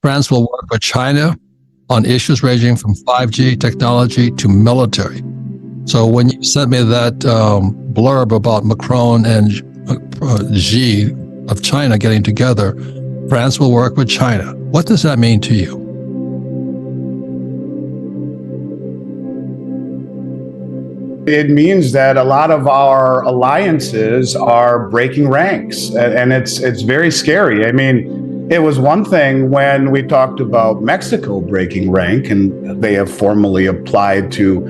France will work with China on issues ranging from 5G technology to military. So when you sent me that blurb about Macron and Xi of China getting together, France will work with China. What does that mean to you? It means that a lot of our alliances are breaking ranks, and it's very scary. I mean, it was one thing when we talked about Mexico breaking rank, and they have formally applied to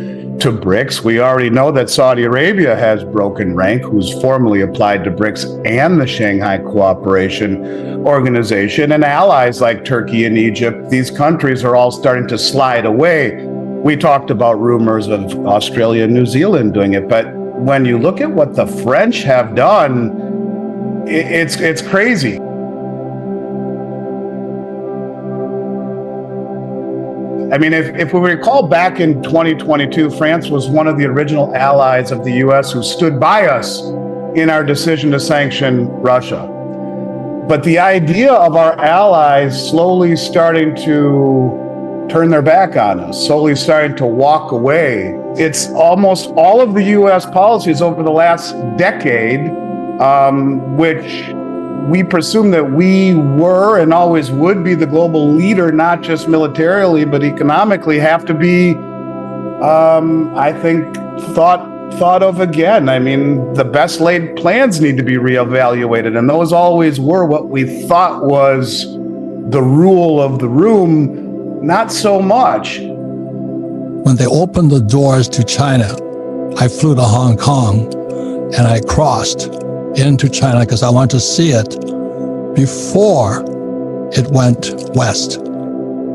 BRICS. We already know that Saudi Arabia has broken rank, who's formally applied to BRICS and the Shanghai Cooperation Organization, and allies like Turkey and Egypt. These countries are all starting to slide away. We talked about rumors of Australia and New Zealand doing it, but when you look at what the French have done, it's crazy. I mean, if we recall back in 2022, France was one of the original allies of the US who stood by us in our decision to sanction Russia. But the idea of our allies slowly starting to turn their back on us, slowly starting to walk away. It's almost all of the US policies over the last decade, which we presume that we were and always would be the global leader, not just militarily, but economically, have to be, I think, thought of again. I mean, the best laid plans need to be reevaluated, and those always were what we thought was the rule of the room. Not so much. When they opened the doors to China, I flew to Hong Kong and I crossed into China because I wanted to see it before it went west.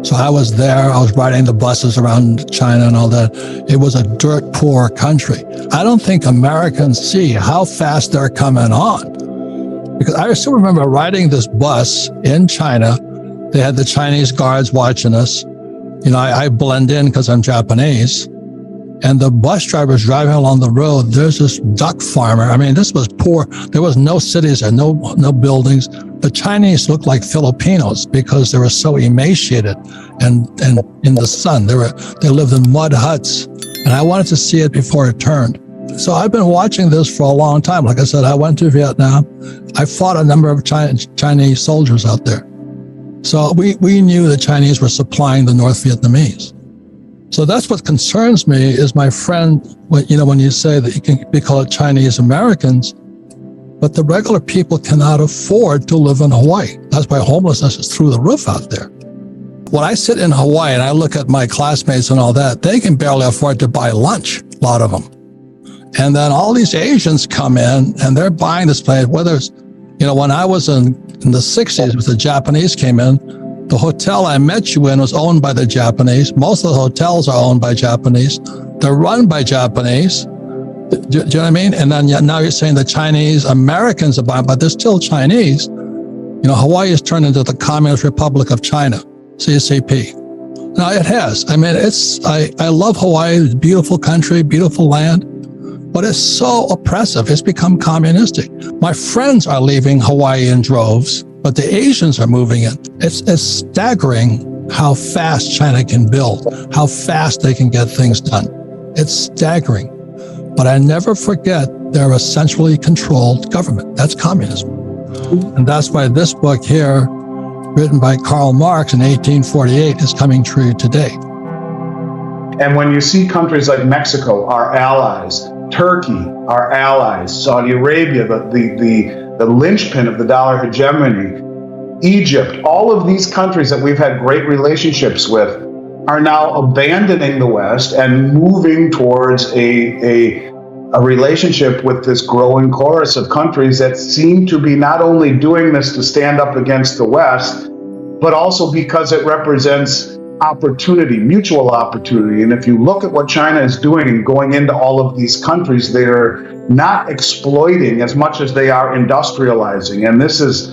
So I was there, I was riding the buses around China and all that. It was a dirt poor country. I don't think Americans see how fast they're coming on. Because I still remember riding this bus in China. They had the Chinese guards watching us. You know, I blend in because I'm Japanese. And the bus driver's driving along the road. There's this duck farmer. I mean, this was poor. There was no cities there, no buildings. The Chinese looked like Filipinos because they were so emaciated and in the sun. They lived in mud huts. And I wanted to see it before it turned. So I've been watching this for a long time. Like I said, I went to Vietnam. I fought a number of Chinese soldiers out there. So we knew the Chinese were supplying the North Vietnamese. So that's what concerns me is my friend, when you say that you can be called Chinese Americans, but the regular people cannot afford to live in Hawaii. That's why homelessness is through the roof out there. When I sit in Hawaii and I look at my classmates and all that, they can barely afford to buy lunch, a lot of them. And then all these Asians come in and they're buying this place, whether it's, when I was in the 60s, with the Japanese came in, the hotel I met you in was owned by the Japanese. Most of the hotels are owned by Japanese. They're run by Japanese. Do you know what I mean? And then now you're saying the Chinese Americans are buying, but they're still Chinese. Hawaii has turned into the Communist Republic of China, CCP. Now it has. I mean, I love Hawaii. It's a beautiful country, beautiful land. But it's so oppressive. It's become communistic. My friends are leaving Hawaii in droves, but the Asians are moving in. It's staggering how fast China can build, how fast they can get things done. It's staggering. But I never forget they're a centrally controlled government. That's communism. And that's why this book here, written by Karl Marx in 1848, is coming true today. And when you see countries like Mexico, our allies, Turkey, our allies, Saudi Arabia, the linchpin of the dollar hegemony, Egypt, all of these countries that we've had great relationships with are now abandoning the West and moving towards a relationship with this growing chorus of countries that seem to be not only doing this to stand up against the West, but also because it represents opportunity, mutual opportunity. And if you look at what China is doing and going into all of these countries, they're not exploiting as much as they are industrializing. And this is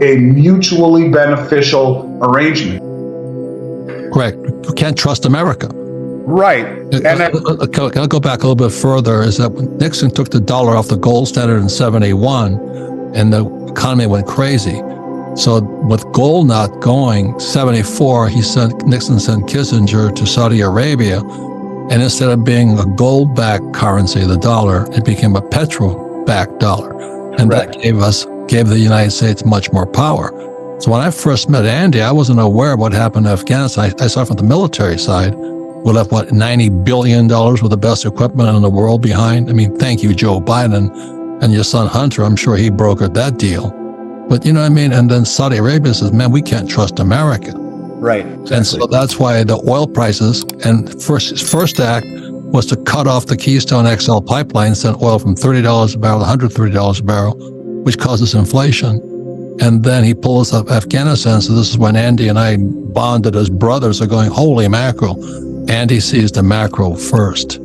a mutually beneficial arrangement. Correct. You can't trust America. Right. And can I go back a little bit further? Is that when Nixon took the dollar off the gold standard in 71 and the economy went crazy, So with gold not going, 74, Nixon sent Kissinger to Saudi Arabia. And instead of being a gold-backed currency, the dollar, it became a petrol-backed dollar. And that gave the United States much more power. So when I first met Andy, I wasn't aware of what happened in Afghanistan. I saw from the military side. We left, $90 billion with the best equipment in the world behind. I mean, thank you, Joe Biden. And your son Hunter, I'm sure he brokered that deal. But you know what I mean? And then Saudi Arabia says, man, we can't trust America. Right. Exactly. And so that's why the oil prices, and first act was to cut off the Keystone XL pipeline, send oil from $30 a barrel to $130 a barrel, which causes inflation. And then he pulled us up Afghanistan. So this is when Andy and I bonded as brothers, are going, holy mackerel. Andy sees the macro first.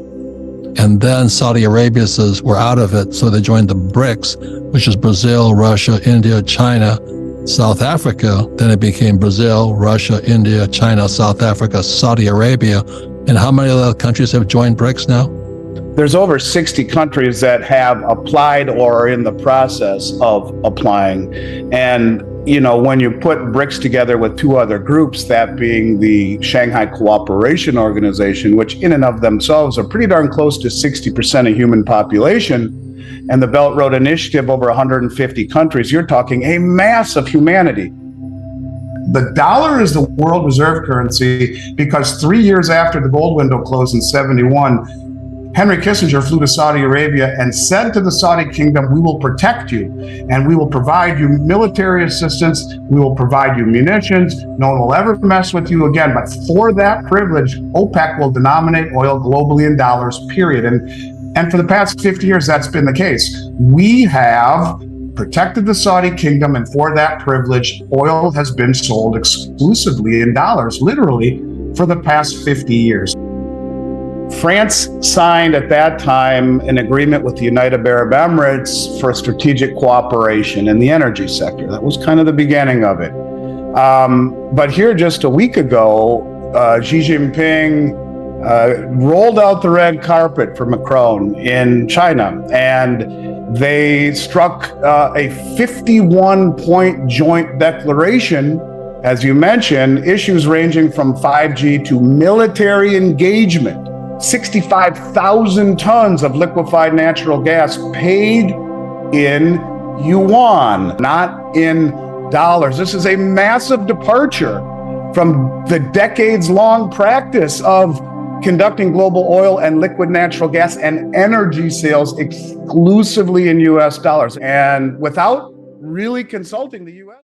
And then Saudi Arabia says, we're out of it. So they joined the BRICS, which is Brazil, Russia, India, China, South Africa. Then it became Brazil, Russia, India, China, South Africa, Saudi Arabia. And how many other countries have joined BRICS now? There's over 60 countries that have applied or are in the process of applying. And, you know, when you put BRICS together with two other groups, that being the Shanghai Cooperation Organization, which in and of themselves are pretty darn close to 60% of human population, and the Belt Road Initiative, over 150 countries, you're talking a mass of humanity. The dollar is the world reserve currency because 3 years after the gold window closed in 71, Henry Kissinger flew to Saudi Arabia and said to the Saudi kingdom, we will protect you and we will provide you military assistance. We will provide you munitions. No one will ever mess with you again. But for that privilege, OPEC will denominate oil globally in dollars, period. And for the past 50 years, that's been the case. We have protected the Saudi kingdom, and for that privilege, oil has been sold exclusively in dollars, literally, for the past 50 years. France signed at that time an agreement with the United Arab Emirates for strategic cooperation in the energy sector. That was kind of the beginning of it. But here just a week ago, Xi Jinping rolled out the red carpet for Macron in China, and they struck a 51-point joint declaration, as you mentioned, issues ranging from 5G to military engagement. 65,000 tons of liquefied natural gas paid in yuan, not in dollars. This is a massive departure from the decades-long practice of conducting global oil and liquid natural gas and energy sales exclusively in US dollars, and without really consulting the US.